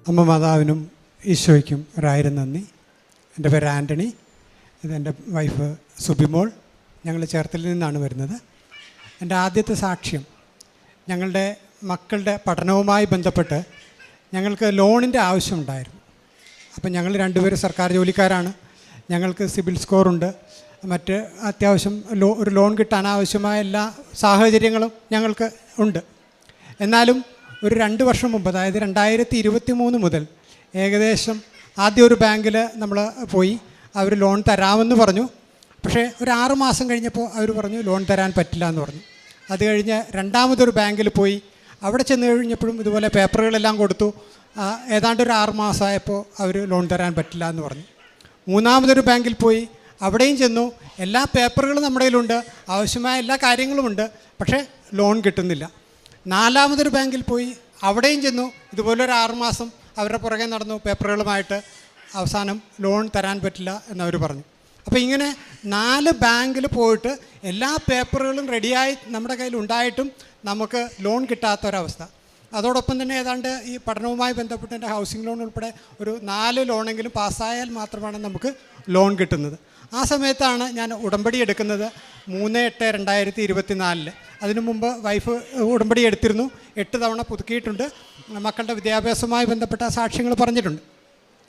അമ്മ മാതാവിനും ഈശോയ്ക്കും ഒരായിരം നന്ദി. എൻ്റെ പേര് ആൻ്റണി, ഇതെൻ്റെ വൈഫ് സുബിമോൾ. ഞങ്ങൾ ചേർത്തലിൽ നിന്നാണ് വരുന്നത്. എൻ്റെ ആദ്യത്തെ സാക്ഷ്യം, ഞങ്ങളുടെ മക്കളുടെ പഠനവുമായി ബന്ധപ്പെട്ട് ഞങ്ങൾക്ക് ലോണിൻ്റെ ആവശ്യമുണ്ടായിരുന്നു. അപ്പം ഞങ്ങൾ രണ്ടുപേരും സർക്കാർ ജോലിക്കാരാണ്. ഞങ്ങൾക്ക് സിബിൽ സ്കോറുണ്ട്, മറ്റ് അത്യാവശ്യം ഒരു ലോൺ കിട്ടാൻ ആവശ്യമായ എല്ലാ സാഹചര്യങ്ങളും ഞങ്ങൾക്ക് ഉണ്ട്. എന്നാലും ഒരു 2 വർഷം മുമ്പ്, അതായത് 2023 മുതൽ ഏകദേശം ആദ്യം ഒരു ബാങ്കിൽ നമ്മൾ പോയി, അവർ ലോൺ തരാമെന്ന് പറഞ്ഞു. പക്ഷേ ഒരു 6 മാസം കഴിഞ്ഞപ്പോൾ അവർ പറഞ്ഞു ലോൺ തരാൻ പറ്റില്ല എന്ന് പറഞ്ഞു. അത് കഴിഞ്ഞ് രണ്ടാമതൊരു ബാങ്കിൽ പോയി, അവിടെ ചെന്ന് കഴിഞ്ഞപ്പോഴും ഇതുപോലെ പേപ്പറുകളെല്ലാം കൊടുത്തു. ഏതാണ്ട് ഒരു 6 മാസമായപ്പോൾ അവർ ലോൺ തരാൻ പറ്റില്ല എന്ന് പറഞ്ഞു. മൂന്നാമതൊരു ബാങ്കിൽ പോയി, അവിടെയും ചെന്നു. എല്ലാ പേപ്പറുകളും നമ്മുടെ കയ്യിലുണ്ട്, ആവശ്യമായ എല്ലാ കാര്യങ്ങളുമുണ്ട്, പക്ഷേ ലോൺ കിട്ടുന്നില്ല. 4മതൊരു ബാങ്കിൽ പോയി, അവിടെയും ചെന്നു. ഇതുപോലൊരു 6 മാസം അവരുടെ പുറകെ നടന്നു പേപ്പറുകളുമായിട്ട്. അവസാനം ലോൺ തരാൻ പറ്റില്ല എന്നവർ പറഞ്ഞു. അപ്പോൾ ഇങ്ങനെ 4 ബാങ്കിൽ പോയിട്ട് എല്ലാ പേപ്പറുകളും റെഡിയായി നമ്മുടെ കയ്യിൽ ഉണ്ടായിട്ടും നമുക്ക് ലോൺ കിട്ടാത്തൊരവസ്ഥ. അതോടൊപ്പം തന്നെ ഏതാണ്ട് ഈ പഠനവുമായി ബന്ധപ്പെട്ട് എൻ്റെ ഹൗസിംഗ് ലോൺ ഉൾപ്പെടെ ഒരു 4 ലോണെങ്കിലും പാസ്സായാൽ മാത്രമാണ് നമുക്ക് ലോൺ കിട്ടുന്നത്. ആ സമയത്താണ് ഞാൻ ഉടമ്പടി എടുക്കുന്നത്, 3/8/2024. അതിനു മുമ്പ് വൈഫ് ഉടമ്പടി എടുത്തിരുന്നു, 8 തവണ പുതുക്കിയിട്ടുണ്ട്. മക്കളുടെ വിദ്യാഭ്യാസവുമായി ബന്ധപ്പെട്ട സാക്ഷ്യങ്ങൾ പറഞ്ഞിട്ടുണ്ട്.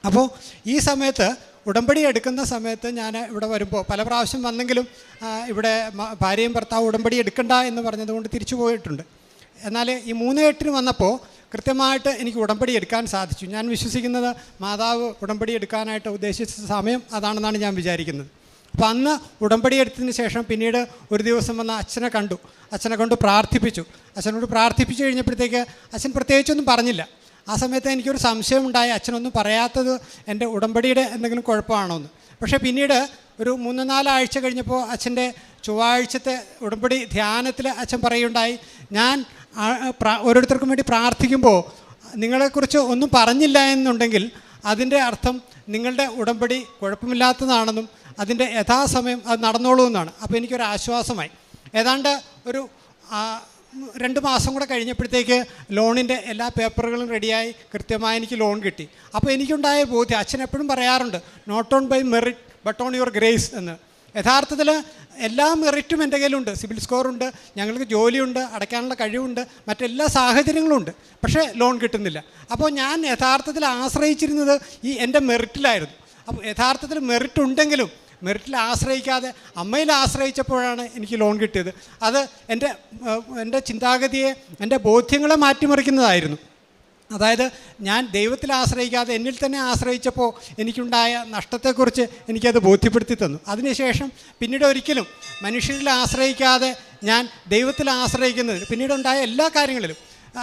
അപ്പോൾ ഈ സമയത്ത് ഉടമ്പടി എടുക്കുന്ന സമയത്ത് ഞാൻ ഇവിടെ വരുമ്പോൾ പല പ്രാവശ്യം വന്നെങ്കിലും ഇവിടെ ഭാര്യയും ഭർത്താവ് ഉടമ്പടി എടുക്കണ്ട എന്ന് പറഞ്ഞതുകൊണ്ട് തിരിച്ചു പോയിട്ടുണ്ട്. എന്നാൽ ഈ 3/8 വന്നപ്പോൾ കൃത്യമായിട്ട് എനിക്ക് ഉടമ്പടി എടുക്കാൻ സാധിച്ചു. ഞാൻ വിശ്വസിക്കുന്നത് മാതാവ് ഉടമ്പടി എടുക്കാനായിട്ട് ഉദ്ദേശിച്ച സമയം അതാണെന്നാണ് ഞാൻ വിചാരിക്കുന്നത്. അപ്പോൾ അന്ന് ഉടമ്പടി എടുത്തതിന് ശേഷം പിന്നീട് ഒരു ദിവസം വന്ന് അച്ഛനെ കണ്ടു പ്രാർത്ഥിപ്പിച്ചു. അച്ഛനോട് പ്രാർത്ഥിപ്പിച്ചു കഴിഞ്ഞപ്പോഴത്തേക്ക് അച്ഛൻ പ്രത്യേകിച്ചൊന്നും പറഞ്ഞില്ല. ആ സമയത്ത് എനിക്കൊരു സംശയമുണ്ടായി, അച്ഛനൊന്നും പറയാത്തത് എൻ്റെ ഉടമ്പടിയുടെ എന്തെങ്കിലും കുഴപ്പമാണോ എന്ന്. പക്ഷേ പിന്നീട് ഒരു 3-4 ആഴ്ച കഴിഞ്ഞപ്പോൾ അച്ഛൻ്റെ ചൊവ്വാഴ്ചത്തെ ഉടമ്പടി ധ്യാനത്തിൽ അച്ഛൻ പറയുണ്ടായി, ഞാൻ ഓരോരുത്തർക്കും വേണ്ടി പ്രാർത്ഥിക്കുമ്പോൾ നിങ്ങളെക്കുറിച്ച് ഒന്നും പറഞ്ഞില്ല എന്നുണ്ടെങ്കിൽ അതിൻ്റെ അർത്ഥം നിങ്ങളുടെ ഉടമ്പടി കുഴപ്പമില്ലാത്തതാണെന്നും അതിൻ്റെ യഥാസമയം അത് നടന്നോളൂ എന്നാണ്. അപ്പോൾ എനിക്കൊരു ആശ്വാസമായി. ഏതാണ്ട് ഒരു 2 മാസം കൂടെ കഴിഞ്ഞപ്പോഴത്തേക്ക് ലോണിൻ്റെ എല്ലാ പേപ്പറുകളും റെഡിയായി, കൃത്യമായി എനിക്ക് ലോൺ കിട്ടി. അപ്പോൾ എനിക്കുണ്ടായ ബോധ്യം, അച്ഛൻ എപ്പോഴും പറയാറുണ്ട്, not on by merit but on your grace എന്ന്. യഥാർത്ഥത്തിൽ എല്ലാ മെറിറ്റും എൻ്റെ കയ്യിലുണ്ട്, സിബിൽ സ്കോറുണ്ട്, ഞങ്ങൾക്ക് ജോലിയുണ്ട്, അടയ്ക്കാനുള്ള കഴിവുണ്ട്, മറ്റെല്ലാ സാഹചര്യങ്ങളുമുണ്ട്, പക്ഷേ ലോൺ കിട്ടുന്നില്ല. അപ്പോൾ ഞാൻ യഥാർത്ഥത്തിൽ ആശ്രയിച്ചിരുന്നത് ഈ എൻ്റെ മെറിറ്റിലായിരുന്നു. അപ്പോൾ യഥാർത്ഥത്തിൽ മെറിറ്റ് ഉണ്ടെങ്കിലും മെറിറ്റിൽ ആശ്രയിക്കാതെ അമ്മയിൽ ആശ്രയിച്ചപ്പോഴാണ് എനിക്ക് ലോൺ കിട്ടിയത്. അത് എൻ്റെ ചിന്താഗതിയെ, എൻ്റെ ബോധ്യങ്ങളെ മാറ്റിമറിക്കുന്നതായിരുന്നു. അതായത് ഞാൻ ദൈവത്തിൽ ആശ്രയിക്കാതെ എന്നിൽ തന്നെ ആശ്രയിച്ചപ്പോൾ എനിക്കുണ്ടായ നഷ്ടത്തെക്കുറിച്ച് എനിക്കത് ബോധ്യപ്പെടുത്തി തന്നു. അതിനുശേഷം പിന്നീട് ഒരിക്കലും മനുഷ്യരിൽ ആശ്രയിക്കാതെ ഞാൻ ദൈവത്തിൽ ആശ്രയിക്കുന്നത് പിന്നീടുണ്ടായ എല്ലാ കാര്യങ്ങളിലും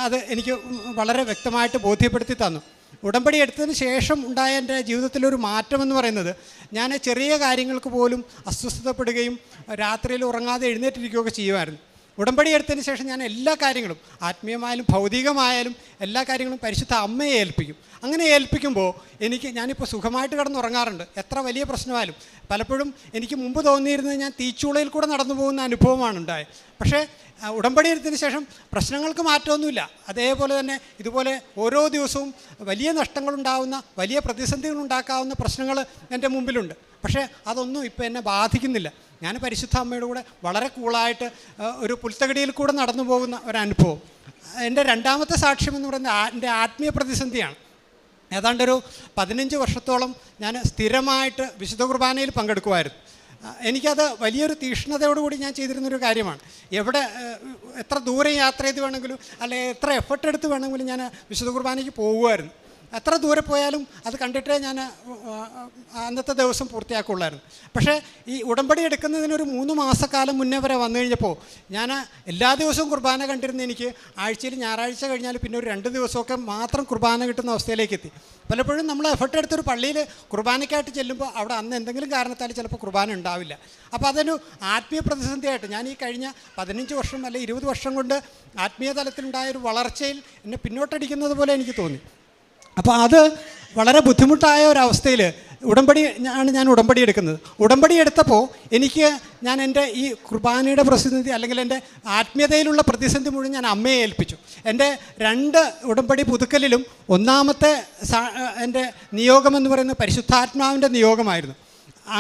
അത് എനിക്ക് വളരെ വ്യക്തമായിട്ട് ബോധ്യപ്പെടുത്തി തന്നു. ഉടമ്പടി എടുത്തതിന് ശേഷം ഉണ്ടായ എൻ്റെ ജീവിതത്തിലൊരു മാറ്റമെന്ന് പറയുന്നത്, ഞാൻ ചെറിയ കാര്യങ്ങൾക്ക് പോലും അസ്വസ്ഥതപ്പെടുകയും രാത്രിയിൽ ഉറങ്ങാതെ എഴുന്നേറ്റിരിക്കുകയൊക്കെ ചെയ്യുമായിരുന്നു. ഉടമ്പടി എടുത്തതിന് ശേഷം ഞാൻ എല്ലാ കാര്യങ്ങളും, ആത്മീയമായാലും ഭൗതികമായാലും എല്ലാ കാര്യങ്ങളും പരിശുദ്ധ അമ്മയെ ഏൽപ്പിക്കും. അങ്ങനെ ഏൽപ്പിക്കുമ്പോൾ ഞാനിപ്പോൾ സുഖമായിട്ട് കിടന്നുറങ്ങാറുണ്ട്. എത്ര വലിയ പ്രശ്നമായാലും പലപ്പോഴും എനിക്ക് മുമ്പ് തോന്നിയിരുന്നത് ഞാൻ തീച്ചൂളയിൽ കൂടെ നടന്നു പോകുന്ന അനുഭവമാണ് ഉണ്ടായത്. പക്ഷേ ഉടമ്പടി എടുത്തതിന് ശേഷം പ്രശ്നങ്ങൾക്ക് മാറ്റമൊന്നുമില്ല. അതേപോലെ തന്നെ ഇതുപോലെ ഓരോ ദിവസവും വലിയ നഷ്ടങ്ങളുണ്ടാകുന്ന, വലിയ പ്രതിസന്ധികളുണ്ടാക്കാവുന്ന പ്രശ്നങ്ങൾ എൻ്റെ മുമ്പിലുണ്ട്. പക്ഷേ അതൊന്നും ഇപ്പോൾ എന്നെ ബാധിക്കുന്നില്ല. ഞാൻ പരിശുദ്ധ അമ്മയുടെ കൂടെ വളരെ കൂളായിട്ട് ഒരു പുൽത്തകടിയിൽ കൂടെ നടന്നു പോകുന്ന ഒരനുഭവം. എൻ്റെ 2മത്തെ സാക്ഷ്യം എന്ന് പറയുന്നത് എൻ്റെ ആത്മീയ പ്രതിസന്ധിയാണ്. ഏതാണ്ടൊരു 15 വർഷത്തോളം ഞാൻ സ്ഥിരമായിട്ട് വിശുദ്ധ കുർബാനയിൽ പങ്കെടുക്കുമായിരുന്നു. എനിക്കത് വലിയൊരു തീക്ഷ്ണതയോടുകൂടി ഞാൻ ചെയ്തിരുന്നൊരു കാര്യമാണ്. എത്ര ദൂരം യാത്ര ചെയ്ത് വേണമെങ്കിലും അല്ലെങ്കിൽ എത്ര എഫർട്ട് എടുത്ത് വേണമെങ്കിലും ഞാൻ വിശുദ്ധ കുർബാനയ്ക്ക് പോകുമായിരുന്നു. എത്ര ദൂരെ പോയാലും അത് കണ്ടിട്ടേ ഞാൻ അന്നത്തെ ദിവസം പൂർത്തിയാക്കുള്ളായിരുന്നു. പക്ഷേ ഈ ഉടമ്പടി എടുക്കുന്നതിനൊരു 3 മാസക്കാലം മുന്നേ വരെ വന്നു കഴിഞ്ഞപ്പോൾ ഞാൻ എല്ലാ ദിവസവും കുർബാന കണ്ടിരുന്ന എനിക്ക് ആഴ്ചയിൽ ഞായറാഴ്ച കഴിഞ്ഞാൽ പിന്നെ ഒരു 2 ദിവസമൊക്കെ മാത്രം കുർബാന കിട്ടുന്ന അവസ്ഥയിലേക്ക് എത്തി. പലപ്പോഴും നമ്മൾ എഫർട്ട് എടുത്തൊരു പള്ളിയിൽ കുർബാനയ്ക്കായിട്ട് ചെല്ലുമ്പോൾ അവിടെ അന്ന് എന്തെങ്കിലും കാരണത്താൽ ചിലപ്പോൾ കുർബാന ഉണ്ടാവില്ല. അപ്പോൾ അതൊരു ആത്മീയ പ്രതിസന്ധിയായിട്ട് ഞാൻ ഈ കഴിഞ്ഞ 15 വർഷം അല്ലെങ്കിൽ 20 വർഷം കൊണ്ട് ആത്മീയ തലത്തിലുണ്ടായ ഒരു വളർച്ചയിൽ എന്നെ പിന്നോട്ടടിക്കുന്നത് പോലെ എനിക്ക് തോന്നി. അപ്പോൾ അത് വളരെ ബുദ്ധിമുട്ടായ ഒരവസ്ഥയിൽ ഞാൻ ഉടമ്പടി എടുക്കുന്നത്. ഉടമ്പടി എടുത്തപ്പോൾ എനിക്ക് ഞാൻ എൻ്റെ ഈ കുർബാനയുടെ പ്രതിസന്ധി അല്ലെങ്കിൽ എൻ്റെ ആത്മീയതയിലുള്ള പ്രതിസന്ധി മുഴുവൻ ഞാൻ അമ്മയെ ഏൽപ്പിച്ചു. എൻ്റെ 2 ഉടമ്പടി പുതുക്കലിലും ഒന്നാമത്തെ എൻ്റെ നിയോഗമെന്ന് പറയുന്നത് പരിശുദ്ധാത്മാവിൻ്റെ നിയോഗമായിരുന്നു.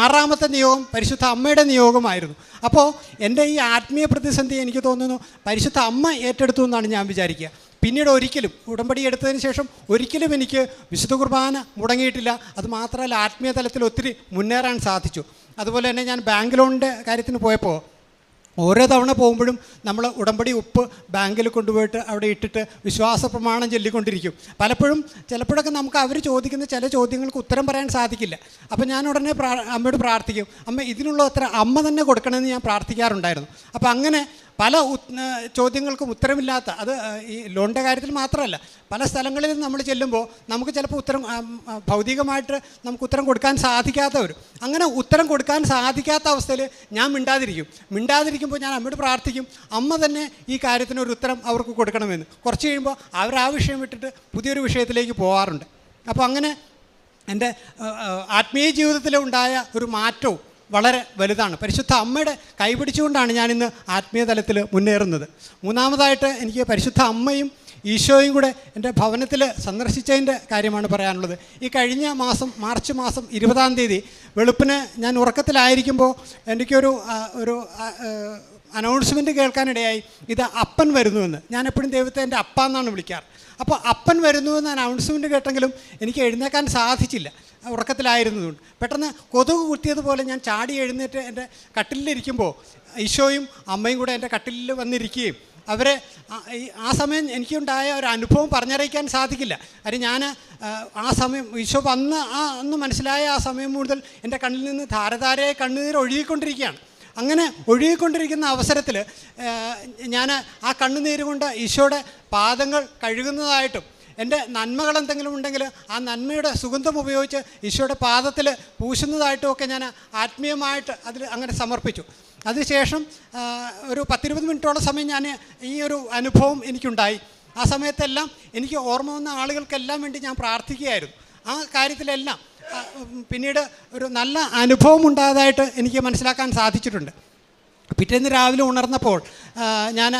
6ാമത്തെ നിയോഗം പരിശുദ്ധ അമ്മയുടെ നിയോഗമായിരുന്നു. അപ്പോൾ എൻ്റെ ഈ ആത്മീയ പ്രതിസന്ധി എനിക്ക് തോന്നുന്നു പരിശുദ്ധ അമ്മ ഏറ്റെടുത്തു എന്നാണ് ഞാൻ വിചാരിക്കുക. പിന്നീട് ഒരിക്കലും ഉടമ്പടി എടുത്തതിന് ശേഷം ഒരിക്കലും എനിക്ക് വിശുദ്ധ കുർബാന മുടങ്ങിയിട്ടില്ല. അതുമാത്രമല്ല, ആത്മീയ തലത്തിൽ ഒത്തിരി മുന്നേറാൻ സാധിച്ചു. അതുപോലെ തന്നെ ഞാൻ ബാങ്ക് ലോണിൻ്റെ കാര്യത്തിന് പോയപ്പോൾ ഓരോ തവണ പോകുമ്പോഴും നമ്മൾ ഉടമ്പടി ഉപ്പ് ബാങ്കിൽ കൊണ്ടുപോയിട്ട് അവിടെ ഇട്ടിട്ട് വിശ്വാസ പ്രമാണം ചൊല്ലിക്കൊണ്ടിരിക്കും. പലപ്പോഴും ചിലപ്പോഴൊക്കെ നമുക്ക് അവർ ചോദിക്കുന്ന ചില ചോദ്യങ്ങൾക്ക് ഉത്തരം പറയാൻ സാധിക്കില്ല. അപ്പോൾ ഞാൻ ഉടനെ അമ്മയോട് പ്രാർത്ഥിക്കും, അമ്മ ഇതിനുള്ള ഉത്തരം അമ്മ തന്നെ കൊടുക്കണമെന്ന് ഞാൻ പ്രാർത്ഥിക്കാറുണ്ടായിരുന്നു. അപ്പോൾ അങ്ങനെ പല ചോദ്യങ്ങൾക്കും ഉത്തരമില്ലാത്ത, അത് ഈ ലോണിൻ്റെ കാര്യത്തിൽ മാത്രമല്ല, പല സ്ഥലങ്ങളിലും നമ്മൾ ചെല്ലുമ്പോൾ നമുക്ക് ചിലപ്പോൾ ഉത്തരം ഭൗതികമായിട്ട് നമുക്ക് ഉത്തരം കൊടുക്കാൻ സാധിക്കാത്തവരും, അങ്ങനെ ഉത്തരം കൊടുക്കാൻ സാധിക്കാത്ത അവസ്ഥയിൽ ഞാൻ മിണ്ടാതിരിക്കുമ്പോൾ ഞാൻ അമ്മയോട് പ്രാർത്ഥിക്കും, അമ്മ തന്നെ ഈ കാര്യത്തിനൊരു ഉത്തരം അവർക്ക് കൊടുക്കണമെന്ന്. കുറച്ച് കഴിയുമ്പോൾ അവർ ആ വിഷയം വിട്ടിട്ട് പുതിയൊരു വിഷയത്തിലേക്ക് പോകാറുണ്ട്. അപ്പോൾ അങ്ങനെ എൻ്റെ ആത്മീയ ജീവിതത്തിലുണ്ടായ ഒരു മാറ്റവും വളരെ വലുതാണ്. പരിശുദ്ധ അമ്മയുടെ കൈപിടിച്ചുകൊണ്ടാണ് ഞാനിന്ന് ആത്മീയ തലത്തിൽ മുന്നേറുന്നത്. മൂന്നാമതായിട്ട് എനിക്ക് പരിശുദ്ധ അമ്മയും ഈശോയും കൂടെ എൻ്റെ ഭവനത്തിൽ സന്ദർശിച്ചതിൻ്റെ കാര്യമാണ് പറയാനുള്ളത്. ഈ കഴിഞ്ഞ മാസം മാർച്ച് മാസം 20-ാം തീയതി വെളുപ്പിന് ഞാൻ ഉറക്കത്തിലായിരിക്കുമ്പോൾ എനിക്കൊരു അനൗൺസ്മെൻറ്റ് കേൾക്കാനിടയായി, ഇത് അപ്പൻ വരുന്നുവെന്ന്. ഞാൻ എപ്പോഴും ദൈവത്തെ എൻ്റെ അപ്പ എന്നാണ് വിളിക്കാറ്. അപ്പോൾ അപ്പൻ വരുന്നുവെന്ന് അനൗൺസ്മെൻറ്റ് കേട്ടെങ്കിലും എനിക്ക് എഴുന്നേക്കാൻ സാധിച്ചില്ല, ഉറക്കത്തിലായിരുന്നതുകൊണ്ട്. പെട്ടെന്ന് കൊതുക് കുത്തിയതുപോലെ ഞാൻ ചാടി എഴുന്നേറ്റ് എൻ്റെ കട്ടിലിരിക്കുമ്പോൾ ഈശോയും അമ്മയും കൂടെ എൻ്റെ കട്ടിലിൽ വന്നിരിക്കുകയും അവരെ ആ സമയം എനിക്കുണ്ടായ ഒരു അനുഭവം പറഞ്ഞറിയിക്കാൻ സാധിക്കില്ല. കാര്യം ഞാൻ ആ സമയം ഈശോ അന്ന് മനസ്സിലായ ആ സമയം മുതൽ എൻ്റെ കണ്ണിൽ നിന്ന് ധാരധാരയായി കണ്ണുനീർ ഒഴുകിക്കൊണ്ടിരിക്കുകയാണ്. അങ്ങനെ ഒഴുകിക്കൊണ്ടിരിക്കുന്ന അവസരത്തിൽ ഞാൻ ആ കണ്ണുനീര് കൊണ്ട് ഈശോയുടെ പാദങ്ങൾ കഴുകുന്നതായിട്ടും എൻ്റെ നന്മകൾ എന്തെങ്കിലും ഉണ്ടെങ്കിൽ ആ നന്മയുടെ സുഗന്ധം ഉപയോഗിച്ച് ഈശോയുടെ പാദത്തിൽ പൂശുന്നതായിട്ടും ഒക്കെ ഞാൻ ആത്മീയമായിട്ട് അതിൽ അങ്ങനെ സമർപ്പിച്ചു. അതിനുശേഷം ഒരു 10-20 മിനിറ്റോളം സമയം ഞാൻ ഈ ഒരു അനുഭവം എനിക്കുണ്ടായി. ആ സമയത്തെല്ലാം എനിക്ക് ഓർമ്മ വന്ന ആളുകൾക്കെല്ലാം വേണ്ടി ഞാൻ പ്രാർത്ഥിക്കുകയായിരുന്നു. ആ കാര്യത്തിലെല്ലാം പിന്നീട് ഒരു നല്ല അനുഭവം ഉണ്ടായതായിട്ട് എനിക്ക് മനസ്സിലാക്കാൻ സാധിച്ചിട്ടുണ്ട്. പിറ്റേന്ന് രാവിലെ ഉണർന്നപ്പോൾ ഞാൻ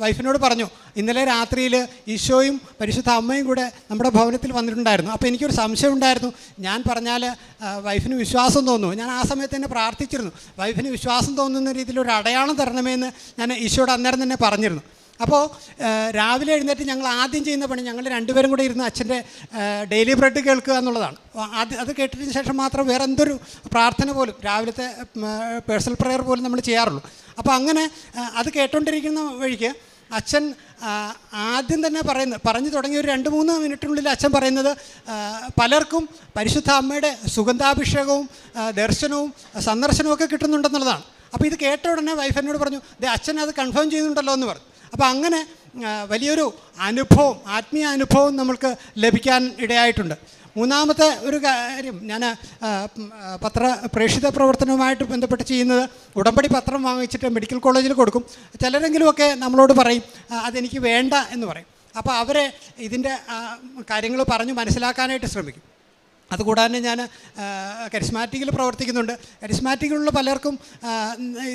വൈഫിനോട് പറഞ്ഞു, ഇന്നലെ രാത്രിയിൽ ഈശോയും പരിശുദ്ധ അമ്മയും കൂടെ നമ്മുടെ ഭവനത്തിൽ വന്നിട്ടുണ്ടായിരുന്നു. അപ്പോൾ എനിക്കൊരു സംശയം ഉണ്ടായിരുന്നു, ഞാൻ പറഞ്ഞാൽ വൈഫിന് വിശ്വാസം തോന്നുന്നു. ഞാൻ ആ സമയത്ത് തന്നെ പ്രാർത്ഥിച്ചിരുന്നു, വൈഫിന് വിശ്വാസം തോന്നുന്ന രീതിയിൽ ഒരു അടയാളം തരണമെന്ന് ഞാൻ ഈശോയോട് അന്നേരം തന്നെ പറഞ്ഞിരുന്നു. അപ്പോൾ രാവിലെ എഴുന്നേറ്റ് ഞങ്ങൾ ആദ്യം ചെയ്യുന്ന പണി, ഞങ്ങൾ 2 പേരും കൂടെ ഇരുന്ന് അച്ഛൻ്റെ ഡെയിലി ബ്രെഡ് കേൾക്കുക എന്നുള്ളതാണ്. അത് കേട്ടതിന് ശേഷം മാത്രം വേറെ എന്തൊരു പ്രാർത്ഥന പോലും, രാവിലത്തെ പേഴ്സണൽ പ്രെയർ പോലും നമ്മൾ ചെയ്യാറുള്ളൂ. അപ്പോൾ അങ്ങനെ അത് കേട്ടോണ്ടിരിക്കുന്ന വഴിക്ക് അച്ഛൻ ആദ്യം തന്നെ പറഞ്ഞു തുടങ്ങിയ ഒരു 2-3 മിനിറ്റിനുള്ളിൽ അച്ഛൻ പറയുന്നത്, പലർക്കും പരിശുദ്ധ അമ്മയുടെ സുഗന്ധാഭിഷേകവും ദർശനവും സന്ദർശനവും ഒക്കെ കിട്ടുന്നുണ്ടെന്നുള്ളതാണ്. അപ്പോൾ ഇത് കേട്ട ഉടനെ വൈഫ് എന്നോട് പറഞ്ഞു, അച്ഛൻ അത് കൺഫേം ചെയ്യുന്നുണ്ടല്ലോ എന്ന് പറഞ്ഞു. അപ്പോൾ അങ്ങനെ വലിയൊരു അനുഭവം, ആത്മീയ അനുഭവം നമ്മൾക്ക് ലഭിക്കാൻ ഇടയായിട്ടുണ്ട്. മൂന്നാമത്തെ ഒരു കാര്യം, ഞാൻ പ്രേക്ഷിത പ്രവർത്തനവുമായിട്ട് ബന്ധപ്പെട്ട് ചെയ്യുന്നത്, ഉടമ്പടി പത്രം വാങ്ങിച്ചിട്ട് മെഡിക്കൽ കോളേജിൽ കൊടുക്കും. ചിലരെങ്കിലുമൊക്കെ നമ്മളോട് പറയും അതെനിക്ക് വേണ്ട എന്ന് പറയും. അപ്പോൾ അവരെ ഇതിൻ്റെ കാര്യങ്ങൾ പറഞ്ഞ് മനസ്സിലാക്കാനായിട്ട് ശ്രമിക്കും. അതുകൂടാതെ ഞാൻ കരിസ്മാറ്റിക്കിൽ പ്രവർത്തിക്കുന്നുണ്ട്. കരിസ്മാറ്റിക്കിലുള്ള പലർക്കും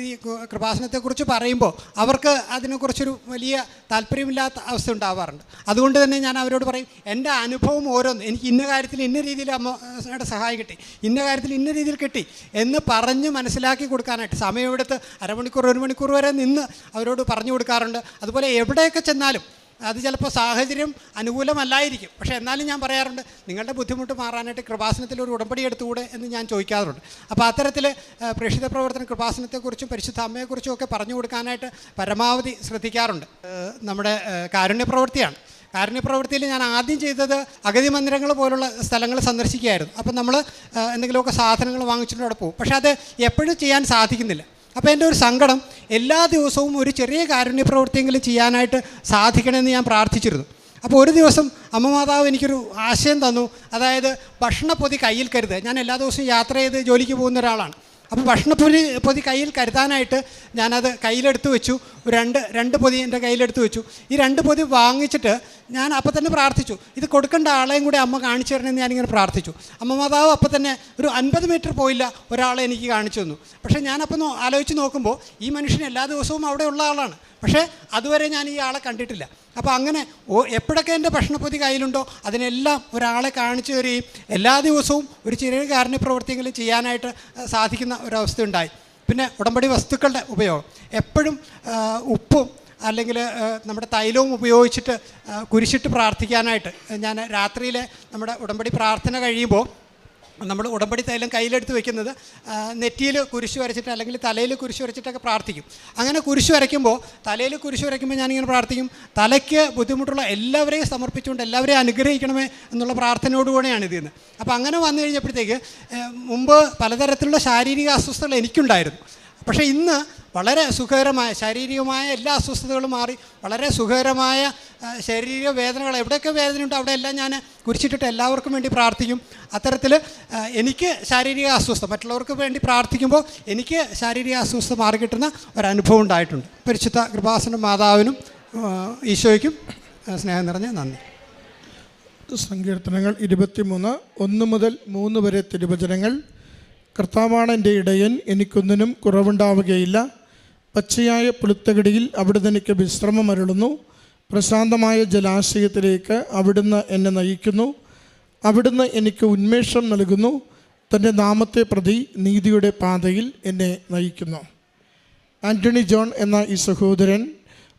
ഈ കൃപാസനത്തെക്കുറിച്ച് പറയുമ്പോൾ അവർക്ക് അതിനെക്കുറിച്ചൊരു വലിയ താല്പര്യമില്ലാത്ത അവസ്ഥ ഉണ്ടാവാറുണ്ട്. അതുകൊണ്ട് തന്നെ ഞാൻ അവരോട് പറയും, എൻ്റെ അനുഭവം ഓരോന്ന്, എനിക്ക് ഇന്ന കാര്യത്തിൽ ഇന്ന രീതിയിൽ അമ്മയുടെ സഹായം കിട്ടി, ഇന്ന കാര്യത്തിൽ ഇന്ന രീതിയിൽ കിട്ടി എന്ന് പറഞ്ഞ് മനസ്സിലാക്കി കൊടുക്കാനായിട്ട് സമയമെടുത്ത് 1/2 മണിക്കൂർ 1 മണിക്കൂർ വരെ നിന്ന് അവരോട് പറഞ്ഞു കൊടുക്കാറുണ്ട്. അതുപോലെ എവിടെയൊക്കെ ചെന്നാലും അത് ചിലപ്പോൾ സാഹചര്യം അനുകൂലമല്ലായിരിക്കും, പക്ഷേ എന്നാലും ഞാൻ പറയാറുണ്ട്, നിങ്ങളുടെ ബുദ്ധിമുട്ട് മാറാനായിട്ട് കൃപാസനത്തിൽ ഒരു ഉടമ്പടി എടുത്തുകൂടെ എന്ന് ഞാൻ ചോദിക്കാറുണ്ട്. അപ്പോൾ അത്തരത്തിൽ പ്രേക്ഷിത പ്രവർത്തനം കൃപാസനത്തെക്കുറിച്ചും പരിശുദ്ധ അമ്മയെക്കുറിച്ചും ഒക്കെ പറഞ്ഞു കൊടുക്കാനായിട്ട് പരമാവധി ശ്രദ്ധിക്കാറുണ്ട്. നമ്മുടെ കാരുണ്യപ്രവൃത്തിയാണ്. കാരുണ്യപ്രവൃത്തിയിൽ ഞാൻ ആദ്യം ചെയ്തത് അഗതി മന്ദിരങ്ങൾ പോലുള്ള സ്ഥലങ്ങൾ സന്ദർശിക്കുകയായിരുന്നു. അപ്പം നമ്മൾ എന്തെങ്കിലുമൊക്കെ സാധനങ്ങൾ വാങ്ങിച്ചിട്ട് അവിടെ പോകും, പക്ഷേ അത് എപ്പോഴും ചെയ്യാൻ സാധിക്കുന്നില്ല. അപ്പോൾ എൻ്റെ ഒരു സങ്കടം, എല്ലാ ദിവസവും ഒരു ചെറിയ കാരുണ്യ പ്രവൃത്തിയെങ്കിലും ചെയ്യാനായിട്ട് സാധിക്കണമെന്ന് ഞാൻ പ്രാർത്ഥിച്ചിരുന്നു. അപ്പോൾ ഒരു ദിവസം അമ്മ മാതാവ് എനിക്കൊരു ആശയം തന്നു. അതായത് ഭക്ഷണപ്പൊതി കയ്യിൽ കരുതുക. ഞാൻ എല്ലാ ദിവസവും യാത്ര ചെയ്ത് ജോലിക്ക് പോകുന്ന ഒരാളാണ്. അപ്പോൾ പൊതി കയ്യിൽ കരുതാനായിട്ട് ഞാനത് കയ്യിലെടുത്ത് വെച്ചു. രണ്ട് പൊതി എൻ്റെ കയ്യിലെടുത്ത് വെച്ചു. ഈ 2 പൊതി വാങ്ങിച്ചിട്ട് ഞാൻ അപ്പം തന്നെ പ്രാർത്ഥിച്ചു, ഇത് കൊടുക്കേണ്ട ആളെയും കൂടെ അമ്മ കാണിച്ചു തരണമെന്ന് ഞാനിങ്ങനെ പ്രാർത്ഥിച്ചു. അമ്മ മാതാവ് അപ്പം തന്നെ ഒരു 50 മീറ്റർ പോയില്ല ഒരാളെ എനിക്ക് കാണിച്ചു തന്നു. പക്ഷേ ഞാനപ്പം ആലോചിച്ച് നോക്കുമ്പോൾ ഈ മനുഷ്യൻ എല്ലാ ദിവസവും അവിടെ ഉള്ള ആളാണ്, പക്ഷേ അതുവരെ ഞാൻ ഈ ആളെ കണ്ടിട്ടില്ല. അപ്പോൾ അങ്ങനെ എപ്പോഴൊക്കെ എൻ്റെ ഭക്ഷണപ്പൊതി കയ്യിലുണ്ടോ അതിനെല്ലാം ഒരാളെ കാണിച്ചു തരികയും എല്ലാ ദിവസവും ഒരു ചെറിയ കാരുണ്യ പ്രവൃത്തിയെങ്കിലും ചെയ്യാനായിട്ട് സാധിക്കുന്ന ഒരവസ്ഥ ഉണ്ടായി. പിന്നെ ഉടമ്പടി വസ്തുക്കളുടെ ഉപയോഗം എപ്പോഴും ഉപ്പും അല്ലെങ്കിൽ നമ്മുടെ തൈലവും ഉപയോഗിച്ചിട്ട് കുരിശിട്ട് പ്രാർത്ഥിക്കാനായിട്ട് ഞാൻ രാത്രിയിലെ നമ്മുടെ ഉടമ്പടി പ്രാർത്ഥന കഴിയുമ്പോൾ നമ്മൾ ഉടമ്പടി തൈലം കയ്യിലെടുത്ത് വെക്കുന്നത് നെറ്റിയിൽ കുരിശ് വരച്ചിട്ട് അല്ലെങ്കിൽ തലയിൽ കുരിശ് വരച്ചിട്ടൊക്കെ പ്രാർത്ഥിക്കും. അങ്ങനെ കുരിശ് വരയ്ക്കുമ്പോൾ തലയിൽ കുരിശ് വരയ്ക്കുമ്പോൾ ഞാനിങ്ങനെ പ്രാർത്ഥിക്കും, തലയ്ക്ക് ബുദ്ധിമുട്ടുള്ള എല്ലാവരെയും സമർപ്പിച്ചുകൊണ്ട് എല്ലാവരെയും അനുഗ്രഹിക്കണമേ എന്നുള്ള പ്രാർത്ഥനയോടുകൂടെയാണ് ഇത് ചെയ്യുന്നത്. അപ്പോൾ അങ്ങനെ വന്നു കഴിഞ്ഞപ്പോഴത്തേക്ക് മുമ്പ് പലതരത്തിലുള്ള ശാരീരിക അസ്വസ്ഥതകൾ എനിക്കുണ്ടായിരുന്നു. പക്ഷേ ഇന്ന് വളരെ സുഖകരമായ ശാരീരികമായ എല്ലാ അസ്വസ്ഥതകളും മാറി വളരെ സുഖകരമായ ശാരീരിക വേദനകൾ എവിടെയൊക്കെ വേദനയുണ്ടോ അവിടെയെല്ലാം ഞാൻ കുരിശിട്ടിട്ട് എല്ലാവർക്കും വേണ്ടി പ്രാർത്ഥിക്കും. അത്തരത്തിൽ എനിക്ക് ശാരീരിക അസ്വസ്ഥത മറ്റുള്ളവർക്ക് വേണ്ടി പ്രാർത്ഥിക്കുമ്പോൾ എനിക്ക് ശാരീരിക അസ്വസ്ഥത മാറിക്കിട്ടുന്ന ഒരനുഭവം ഉണ്ടായിട്ടുണ്ട്. പരിശുദ്ധ കൃപാസന മാതാവിനും ഈശോയ്ക്കും സ്നേഹം നിറഞ്ഞ നന്ദി. സങ്കീർത്തനങ്ങൾ 23 1 മുതൽ 3 വരെ തിരുവചനങ്ങൾ. കർത്താവാണ് എൻ്റെ ഇടയൻ, എനിക്കൊന്നിനും കുറവുണ്ടാവുകയില്ല. പച്ചയായ പുൽത്തകിടിയിൽ അവിടുന്ന് എനിക്ക് വിശ്രമം അരുളുന്നു. പ്രശാന്തമായ ജലാശയത്തിലേക്ക് അവിടുന്ന് എന്നെ നയിക്കുന്നു. അവിടുന്ന് എനിക്ക് ഉന്മേഷം നൽകുന്നു. തൻ്റെ നാമത്തെ പ്രതി നീതിയുടെ പാതയിൽ എന്നെ നയിക്കുന്നു. ആൻ്റണി ജോൺ എന്ന ഈ സഹോദരൻ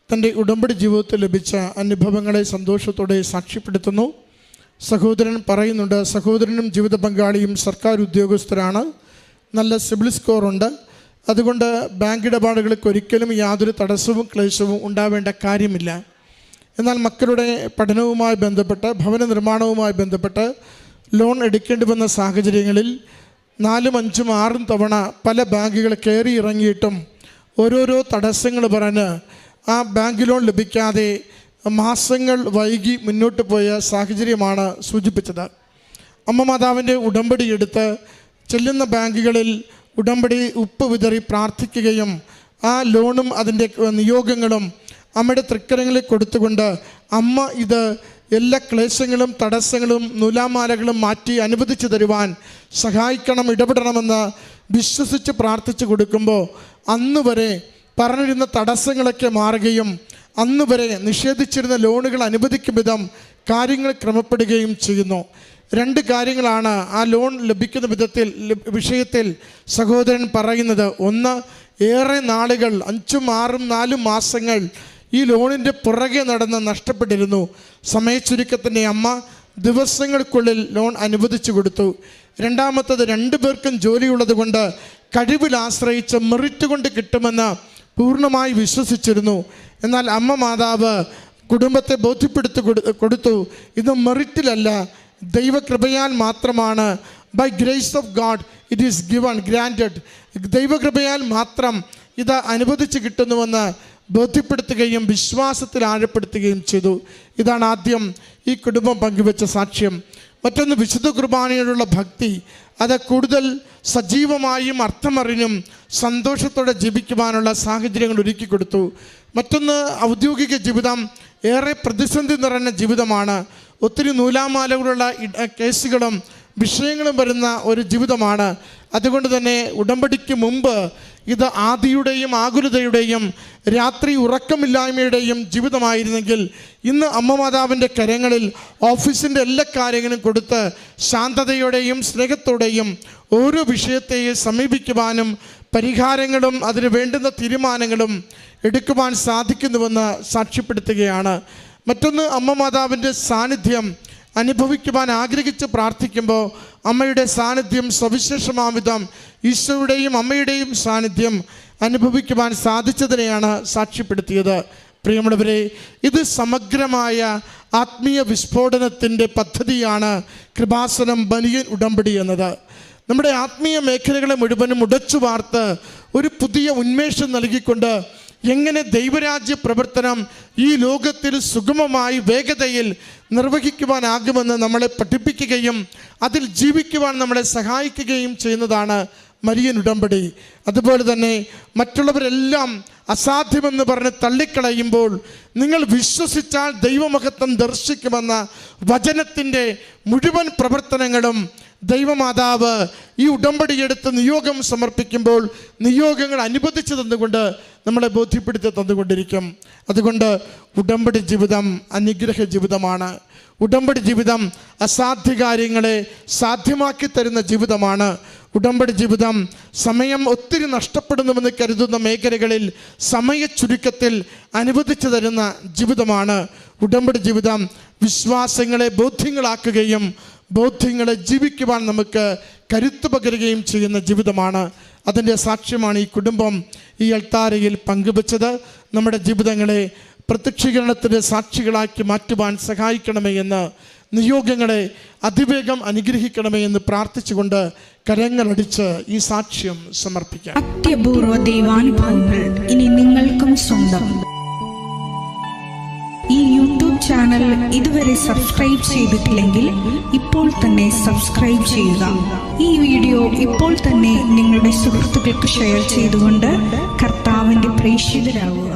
തൻ്റെ ഉടമ്പടി ജീവിതത്തിൽ ലഭിച്ച അനുഭവങ്ങളെ സന്തോഷത്തോടെ സാക്ഷ്യപ്പെടുത്തുന്നു. സഹോദരൻ പറയുന്നുണ്ട്, സഹോദരനും ജീവിത പങ്കാളിയും സർക്കാർ ഉദ്യോഗസ്ഥരാണ്, നല്ല സിബിൽ സ്കോറുണ്ട്. അതുകൊണ്ട് ബാങ്ക് ഇടപാടുകൾക്ക് ഒരിക്കലും യാതൊരു തടസ്സവും ക്ലേശവും ഉണ്ടാവേണ്ട കാര്യമില്ല. എന്നാൽ മക്കളുടെ പഠനവുമായി ബന്ധപ്പെട്ട് ഭവന നിർമ്മാണവുമായി ബന്ധപ്പെട്ട് ലോൺ എടുക്കേണ്ടി വന്ന സാഹചര്യങ്ങളിൽ 4, 5, 6 തവണ പല ബാങ്കുകൾ കയറി ഇറങ്ങിയിട്ടും ഓരോരോ തടസ്സങ്ങൾ പറഞ്ഞ് ആ ബാങ്ക് ലോൺ ലഭിക്കാതെ മാസങ്ങൾ വൈകി മുന്നോട്ട് പോയ സാഹചര്യമാണ് സൂചിപ്പിച്ചത്. അമ്മ മാതാവിൻ്റെ ഉടമ്പടി എടുത്ത് ചെല്ലുന്ന ബാങ്കുകളിൽ ഉടമ്പടി ഉപ്പ് വിതറി പ്രാർത്ഥിക്കുകയും ആ ലോണും അതിൻ്റെ നിയോഗങ്ങളും അമ്മയുടെ തൃക്കരങ്ങളിൽ കൊടുത്തുകൊണ്ട് അമ്മ ഇത് എല്ലാ ക്ലേശങ്ങളും തടസ്സങ്ങളും നൂലാമാലകളും മാറ്റി അനുവദിച്ചു തരുവാൻ സഹായിക്കണം, ഇടപെടണമെന്ന് വിശ്വസിച്ച് പ്രാർത്ഥിച്ചു കൊടുക്കുമ്പോൾ അന്ന് വരെ പറഞ്ഞിരുന്ന തടസ്സങ്ങളൊക്കെ മാറുകയും അന്ന് വരെ നിഷേധിച്ചിരുന്ന ലോണുകൾ അനുവദിക്കും വിധം കാര്യങ്ങൾ ക്രമപ്പെടുകയും ചെയ്യുന്നു. 2 കാര്യങ്ങളാണ് ആ ലോൺ ലഭിക്കുന്ന വിഷയത്തിൽ സഹോദരൻ പറയുന്നത്. ഒന്ന്, ഏറെ നാളുകൾ 5, 6, 4 മാസങ്ങൾ ഈ ലോണിൻ്റെ പുറകെ നടന്ന് നഷ്ടപ്പെട്ടിരുന്നു. സമയച്ചുരുക്കത്തിൻ്റെ അമ്മ ദിവസങ്ങൾക്കുള്ളിൽ ലോൺ അനുവദിച്ചു കൊടുത്തു. രണ്ടാമത്തത്, 2 പേർക്കും ജോലിയുള്ളത് കൊണ്ട് കഴിവിൽ ആശ്രയിച്ച് മെറിറ്റ് കൊണ്ട് കിട്ടുമെന്ന് പൂർണ്ണമായി വിശ്വസിച്ചിരുന്നു. എന്നാൽ അമ്മ മാതാവ് കുടുംബത്തെ ബോധ്യപ്പെടുത്തി കൊടുത്തു, ഇത് മെറിറ്റിലല്ല, ദൈവകൃപയാൽ മാത്രമാണ്. By grace of God it is given granted. ദൈവകൃപയാൽ മാത്രം ഇത് അനുവദിച്ച് കിട്ടുന്നുവെന്ന് ബോധ്യപ്പെടുത്തുകയും വിശ്വാസത്തിൽ ആഴപ്പെടുത്തുകയും ചെയ്തു. ഇതാണ് ആദ്യം ഈ കുടുംബം പങ്കുവെച്ച സാക്ഷ്യം. മറ്റൊന്ന്, വിശുദ്ധ കുർബാനയോടുള്ള ഭക്തി. അത് കൂടുതൽ സജീവമായും അർത്ഥമറിഞ്ഞും സന്തോഷത്തോടെ ജീവിക്കുവാനുള്ള സാഹചര്യങ്ങൾ ഒരുക്കി കൊടുത്തു. മറ്റൊന്ന്, ഔദ്യോഗിക ജീവിതം ഏറെ പ്രതിസന്ധി നിറഞ്ഞ ജീവിതമാണ്. ഒത്തിരി നൂലാമാലകളുള്ള കേസുകളും വിഷയങ്ങളും വരുന്ന ഒരു ജീവിതമാണ്. അതുകൊണ്ട് തന്നെ ഉടമ്പടിക്ക് മുമ്പ് ഇത് ആദിയുടെയും ആകുലതയുടെയും രാത്രി ഉറക്കമില്ലായ്മയുടെയും ജീവിതമായിരുന്നെങ്കിൽ ഇന്ന് അമ്മ മാതാവിൻ്റെ കരങ്ങളിൽ ഓഫീസിൻ്റെ എല്ലാ കാര്യങ്ങളും കൊടുത്ത് ശാന്തതയോടെയും സ്നേഹത്തോടെയും ഓരോ വിഷയത്തെയും സമീപിക്കുവാനും പരിഹാരങ്ങളും അതിന് വേണ്ടുന്ന തീരുമാനങ്ങളും എടുക്കുവാൻ സാധിക്കുന്നുവെന്ന് സാക്ഷ്യപ്പെടുത്തുകയാണ്. മറ്റൊന്ന്, അമ്മ മാതാവിൻ്റെ സാന്നിധ്യം അനുഭവിക്കുവാൻ ആഗ്രഹിച്ച് പ്രാർത്ഥിക്കുമ്പോൾ അമ്മയുടെ സാന്നിധ്യം സവിശേഷമാവിധം ഈശോയുടെയും അമ്മയുടെയും സാന്നിധ്യം അനുഭവിക്കുവാൻ സാധിച്ചതിനെയാണ് സാക്ഷ്യപ്പെടുത്തിയത്. പ്രിയമുള്ളവരെ, ഇത് സമഗ്രമായ ആത്മീയ വിസ്ഫോടനത്തിൻ്റെ പദ്ധതിയാണ് കൃപാസനം ബനിയൻ ഉടമ്പടി എന്നത്. നമ്മുടെ ആത്മീയ മേഖലകളെ മുഴുവനും ഉടച്ചു വാർത്ത് ഒരു പുതിയ ഉന്മേഷം നൽകിക്കൊണ്ട് എങ്ങനെ ദൈവരാജ്യ പ്രവർത്തനം ഈ ലോകത്തിൽ സുഗമമായി വേഗതയിൽ നിർവഹിക്കുവാനാകുമെന്ന് നമ്മളെ പഠിപ്പിക്കുകയും അതിൽ ജീവിക്കുവാൻ നമ്മളെ സഹായിക്കുകയും ചെയ്യുന്നതാണ് മരിയൻ ഉടമ്പടി. അതുപോലെ തന്നെ മറ്റുള്ളവരെല്ലാം അസാധ്യമെന്ന് പറഞ്ഞ് തള്ളിക്കളയുമ്പോൾ നിങ്ങൾ വിശ്വസിച്ചാൽ ദൈവമഹത്വം ദർശിക്കുമെന്ന വചനത്തിൻ്റെ മുഴുവൻ പ്രവർത്തനങ്ങളും ദൈവമാതാവ് ഈ ഉടമ്പടിയെടുത്ത് നിയോഗം സമർപ്പിക്കുമ്പോൾ നിയോഗങ്ങൾ അനുവദിച്ചു തന്നുകൊണ്ട് നമ്മളെ ബോധ്യപ്പെടുത്തി തന്നുകൊണ്ടിരിക്കും. അതുകൊണ്ട് ഉടമ്പടി ജീവിതം അനുഗ്രഹ ജീവിതമാണ്. ഉടമ്പടി ജീവിതം അസാധ്യ കാര്യങ്ങളെ സാധ്യമാക്കി തരുന്ന ജീവിതമാണ്. ഉടമ്പടി ജീവിതം സമയം ഒത്തിരി നഷ്ടപ്പെടുന്നുവെന്ന് കരുതുന്ന മേഖലകളിൽ സമയ ചുരുക്കത്തിൽ അനുവദിച്ചു തരുന്ന ജീവിതമാണ്. ഉടമ്പടി ജീവിതം വിശ്വാസങ്ങളെ ബോധ്യങ്ങളാക്കുകയും ബോധ്യങ്ങളെ ജീവിക്കുവാൻ നമുക്ക് കരുത്തു പകരുകയും ചെയ്യുന്ന ജീവിതമാണ്. അതിൻ്റെ സാക്ഷ്യമാണ് ഈ കുടുംബം ഈ അൾത്താരയിൽ പങ്കുവച്ചത്. നമ്മുടെ ജീവിതങ്ങളെ പ്രത്യക്ഷീകരണത്തിൻ്റെ സാക്ഷികളാക്കി മാറ്റുവാൻ സഹായിക്കണമേ എന്ന്, നിയോഗങ്ങളെ അതിവേഗം അനുഗ്രഹിക്കണമേ എന്ന് പ്രാർത്ഥിച്ചുകൊണ്ട് കരങ്ങളടിച്ച് ഈ സാക്ഷ്യം സമർപ്പിക്കാം. അത്യപൂർവ ദൈവാനുഭവങ്ങൾ ഇനി നിങ്ങൾക്കും സ്വന്തം. ഈ യൂട്യൂബ് ചാനൽ ഇതുവരെ സബ്സ്ക്രൈബ് ചെയ്തിട്ടില്ലെങ്കിൽ ഇപ്പോൾ തന്നെ സബ്സ്ക്രൈബ് ചെയ്യുക. ഈ വീഡിയോ ഇപ്പോൾ തന്നെ നിങ്ങളുടെ സുഹൃത്തുക്കൾക്ക് ഷെയർ ചെയ്തുകൊണ്ട് കർത്താവിൻ്റെ പ്രേക്ഷിതരാകുക.